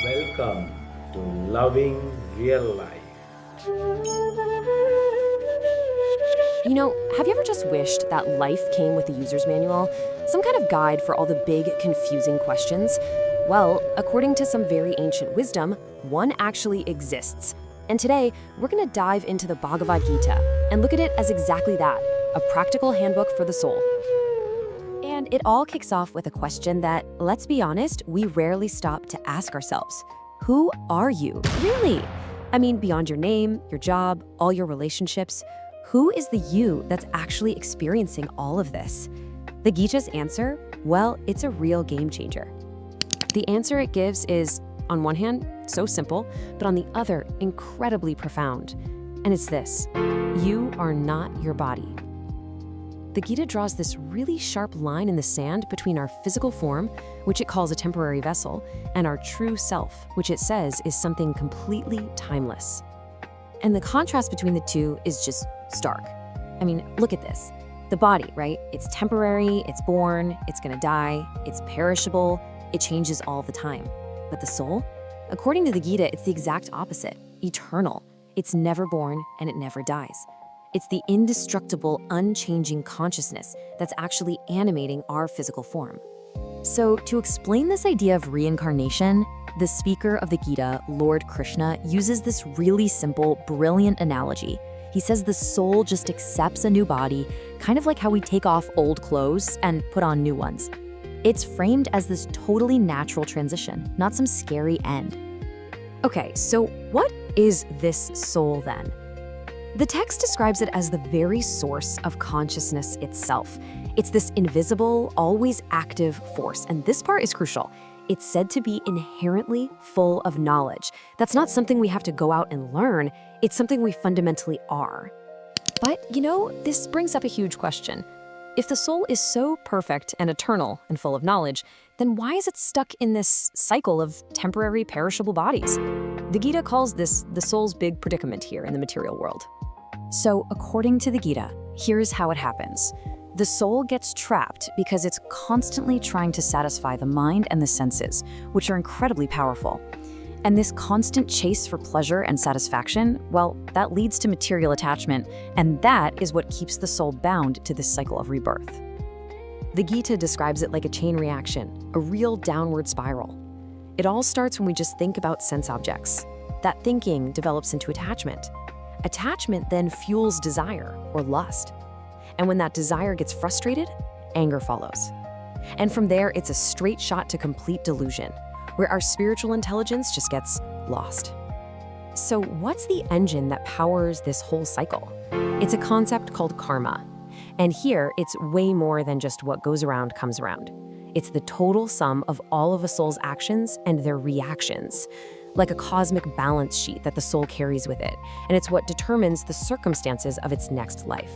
Welcome to Loving Real Life. Have you ever just wished that life came with a user's manual? Some kind of guide for all the big, confusing questions? Well, according to some very ancient wisdom, one actually exists. And today, we're going to dive into the Bhagavad Gita and look at it as exactly that, a practical handbook for the soul. And it all kicks off with a question that, let's be honest, we rarely stop to ask ourselves. Who are you, really? I mean, beyond your name, your job, all your relationships, who is the you that's actually experiencing all of this? The Gita's answer? Well, it's a real game changer. The answer it gives is, on one hand, so simple, but on the other, incredibly profound. And it's this: you are not your body. The Gita draws this really sharp line in the sand between our physical form, which it calls a temporary vessel, and our true self, which it says is something completely timeless. And the contrast between the two is just stark. I mean, look at this. The body, right? It's temporary, it's born, it's gonna die, it's perishable, it changes all the time. But the soul? According to the Gita, it's the exact opposite, eternal. It's never born and it never dies. It's the indestructible, unchanging consciousness that's actually animating our physical form. So to explain this idea of reincarnation, the speaker of the Gita, Lord Krishna, uses this really simple, brilliant analogy. He says the soul just accepts a new body, kind of like how we take off old clothes and put on new ones. It's framed as this totally natural transition, not some scary end. Okay, so what is this soul then? The text describes it as the very source of consciousness itself. It's this invisible, always active force, and this part is crucial. It's said to be inherently full of knowledge. That's not something we have to go out and learn, it's something we fundamentally are. But, this brings up a huge question. If the soul is so perfect and eternal and full of knowledge, then why is it stuck in this cycle of temporary, perishable bodies? The Gita calls this the soul's big predicament here in the material world. So, according to the Gita, here's how it happens. The soul gets trapped because it's constantly trying to satisfy the mind and the senses, which are incredibly powerful. And this constant chase for pleasure and satisfaction, well, that leads to material attachment, and that is what keeps the soul bound to this cycle of rebirth. The Gita describes it like a chain reaction, a real downward spiral. It all starts when we just think about sense objects. That thinking develops into attachment. Attachment then fuels desire or lust. And when that desire gets frustrated, anger follows. And from there, it's a straight shot to complete delusion, where our spiritual intelligence just gets lost. So what's the engine that powers this whole cycle? It's a concept called karma. And here, it's way more than just what goes around comes around. It's the total sum of all of a soul's actions and their reactions, like a cosmic balance sheet that the soul carries with it. And it's what determines the circumstances of its next life.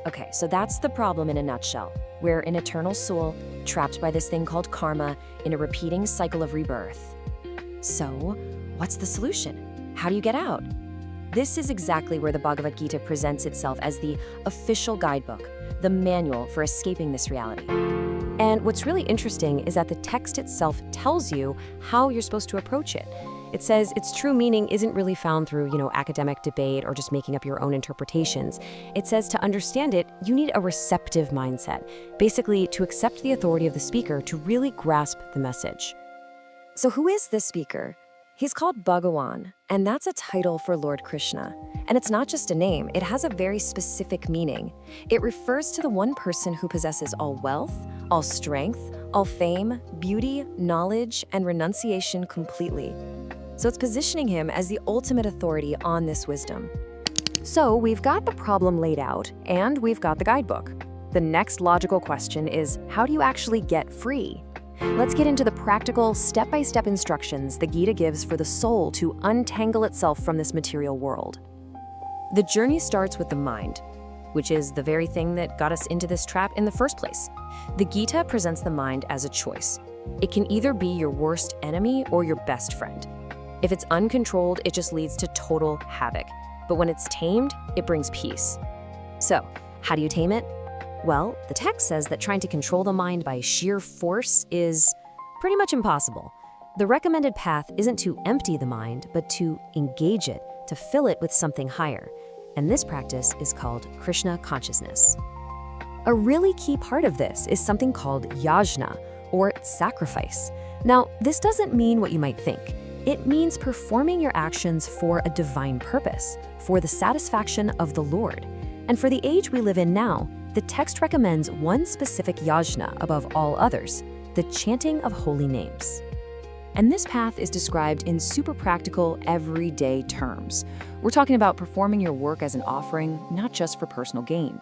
Okay, so that's the problem in a nutshell. We're an eternal soul, trapped by this thing called karma, in a repeating cycle of rebirth. So, what's the solution? How do you get out? This is exactly where the Bhagavad Gita presents itself as the official guidebook, the manual for escaping this reality. And what's really interesting is that the text itself tells you how you're supposed to approach it. It says its true meaning isn't really found through, academic debate or just making up your own interpretations. It says to understand it, you need a receptive mindset, basically to accept the authority of the speaker to really grasp the message. So who is this speaker? He's called Bhagawan, and that's a title for Lord Krishna. And it's not just a name, it has a very specific meaning. It refers to the one person who possesses all wealth, all strength, all fame, beauty, knowledge, and renunciation completely. So it's positioning him as the ultimate authority on this wisdom. So we've got the problem laid out, and we've got the guidebook. The next logical question is, how do you actually get free? Let's get into the practical, step-by-step instructions the Gita gives for the soul to untangle itself from this material world. The journey starts with the mind, which is the very thing that got us into this trap in the first place. The Gita presents the mind as a choice. It can either be your worst enemy or your best friend. If it's uncontrolled, it just leads to total havoc. But when it's tamed, it brings peace. So, how do you tame it? Well, the text says that trying to control the mind by sheer force is pretty much impossible. The recommended path isn't to empty the mind, but to engage it, to fill it with something higher. And this practice is called Krishna consciousness. A really key part of this is something called yajna, or sacrifice. Now, this doesn't mean what you might think. It means performing your actions for a divine purpose, for the satisfaction of the Lord. And for the age we live in now, the text recommends one specific yajna above all others, the chanting of holy names. And this path is described in super practical, everyday terms. We're talking about performing your work as an offering, not just for personal gain.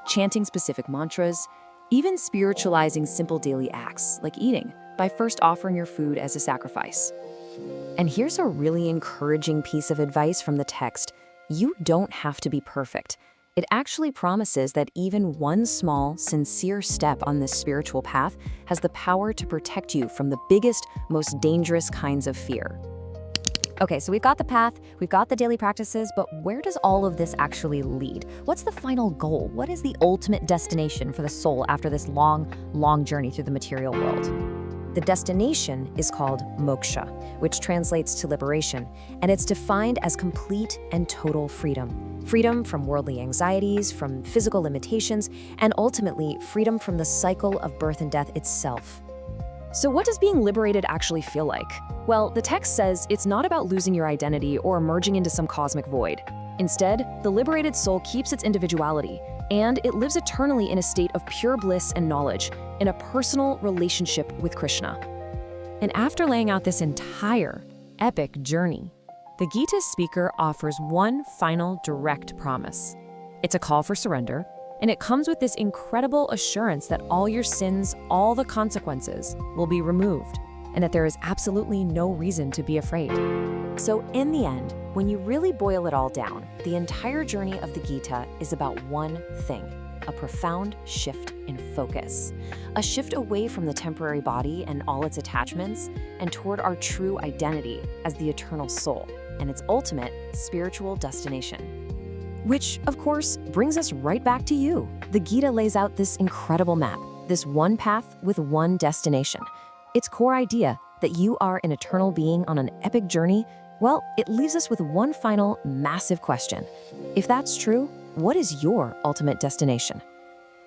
Chanting specific mantras, even spiritualizing simple daily acts, like eating, by first offering your food as a sacrifice. And here's a really encouraging piece of advice from the text. You don't have to be perfect. It actually promises that even one small, sincere step on this spiritual path has the power to protect you from the biggest, most dangerous kinds of fear. Okay, so we've got the path, we've got the daily practices, but where does all of this actually lead? What's the final goal? What is the ultimate destination for the soul after this long journey through the material world? The destination is called moksha, which translates to liberation, and it's defined as complete and total freedom. Freedom from worldly anxieties, from physical limitations, and ultimately freedom from the cycle of birth and death itself. So what does being liberated actually feel like? Well, the text says it's not about losing your identity or emerging into some cosmic void. Instead, the liberated soul keeps its individuality, and it lives eternally in a state of pure bliss and knowledge, in a personal relationship with Krishna. And after laying out this entire epic journey, the Gita's speaker offers one final direct promise. It's a call for surrender, and it comes with this incredible assurance that all your sins, all the consequences, will be removed, and that there is absolutely no reason to be afraid. So in the end, when you really boil it all down, the entire journey of the Gita is about one thing: a profound shift in focus. A shift away from the temporary body and all its attachments, and toward our true identity as the eternal soul and its ultimate spiritual destination. Which, of course, brings us right back to you. The Gita lays out this incredible map, this one path with one destination. Its core idea that you are an eternal being on an epic journey, well, it leaves us with one final massive question. If that's true, what is your ultimate destination?